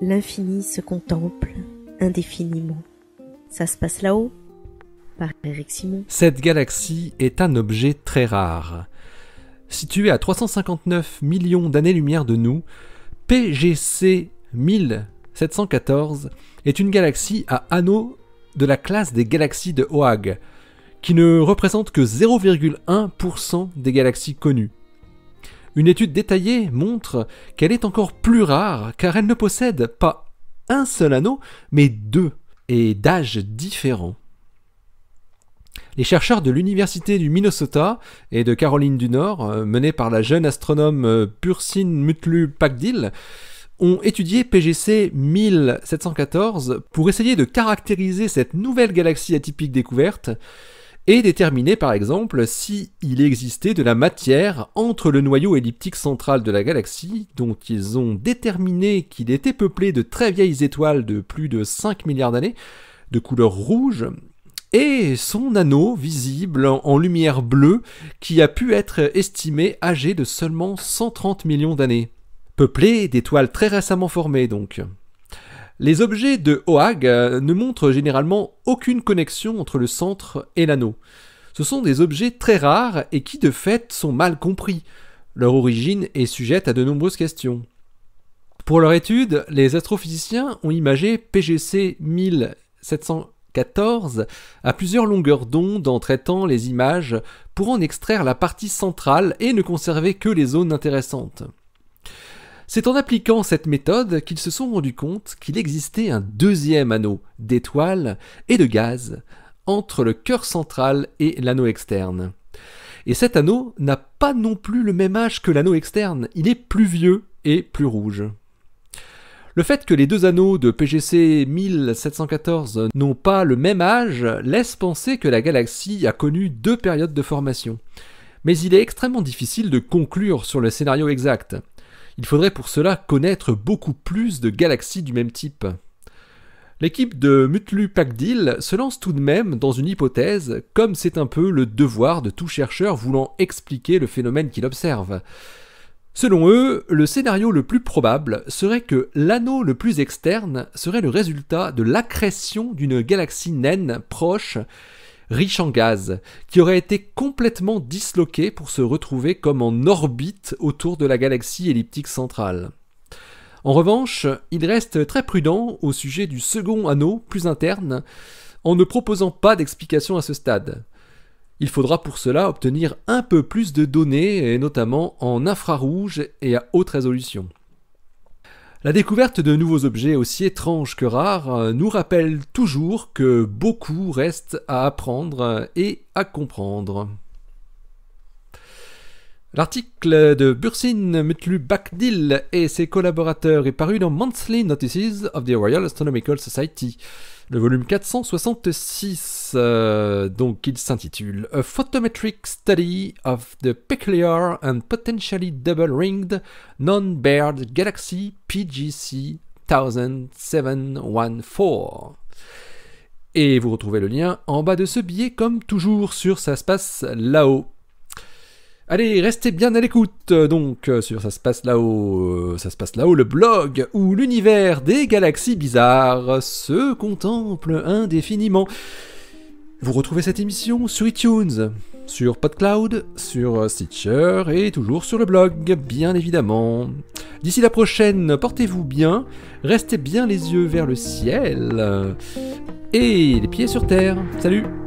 L'infini se contemple indéfiniment. Ça se passe là-haut, par Eric Simon. Cette galaxie est un objet très rare. Située à 359 millions d'années-lumière de nous, PGC 1714 est une galaxie à anneaux de la classe des galaxies de Oag, qui ne représente que 0,1% des galaxies connues. Une étude détaillée montre qu'elle est encore plus rare car elle ne possède pas un seul anneau, mais deux, et d'âges différents. Les chercheurs de l'Université du Minnesota et de Caroline du Nord, menés par la jeune astronome Bursin Mutlu-Pagdill, ont étudié PGC 1714 pour essayer de caractériser cette nouvelle galaxie atypique découverte et déterminer par exemple s'il existait de la matière entre le noyau elliptique central de la galaxie, dont ils ont déterminé qu'il était peuplé de très vieilles étoiles de plus de 5 milliards d'années, de couleur rouge, et son anneau visible en lumière bleue qui a pu être estimé âgé de seulement 130 millions d'années. Peuplé d'étoiles très récemment formées donc. Les objets de Oag ne montrent généralement aucune connexion entre le centre et l'anneau. Ce sont des objets très rares et qui de fait sont mal compris. Leur origine est sujette à de nombreuses questions. Pour leur étude, les astrophysiciens ont imagé PGC 1714 à plusieurs longueurs d'onde en traitant les images pour en extraire la partie centrale et ne conserver que les zones intéressantes. C'est en appliquant cette méthode qu'ils se sont rendus compte qu'il existait un deuxième anneau d'étoiles et de gaz entre le cœur central et l'anneau externe. Et cet anneau n'a pas non plus le même âge que l'anneau externe, il est plus vieux et plus rouge. Le fait que les deux anneaux de PGC 1714 n'ont pas le même âge laisse penser que la galaxie a connu deux périodes de formation. Mais il est extrêmement difficile de conclure sur le scénario exact. Il faudrait pour cela connaître beaucoup plus de galaxies du même type. L'équipe de Mutlu-Pagdill se lance tout de même dans une hypothèse, comme c'est un peu le devoir de tout chercheur voulant expliquer le phénomène qu'il observe. Selon eux, le scénario le plus probable serait que l'anneau le plus externe serait le résultat de l'accrétion d'une galaxie naine proche, riche en gaz, qui aurait été complètement disloquée pour se retrouver comme en orbite autour de la galaxie elliptique centrale. En revanche, il reste très prudent au sujet du second anneau plus interne, en ne proposant pas d'explication à ce stade. Il faudra pour cela obtenir un peu plus de données, et notamment en infrarouge et à haute résolution. La découverte de nouveaux objets aussi étranges que rares nous rappelle toujours que beaucoup reste à apprendre et à comprendre. L'article de Bursin Mutlu-Pagdill et ses collaborateurs est paru dans Monthly Notices of the Royal Astronomical Society, le volume 466, donc il s'intitule A Photometric Study of the Peculiar and Potentially Double-Ringed Non-Bared Galaxy PGC 10714. Et vous retrouvez le lien en bas de ce billet comme toujours sur Ça se passe là-haut. Allez, restez bien à l'écoute, donc, sur Ça se passe là-haut, le blog où l'univers des galaxies bizarres se contemple indéfiniment. Vous retrouvez cette émission sur iTunes, sur PodCloud, sur Stitcher et toujours sur le blog, bien évidemment. D'ici la prochaine, portez-vous bien, restez bien les yeux vers le ciel et les pieds sur terre. Salut!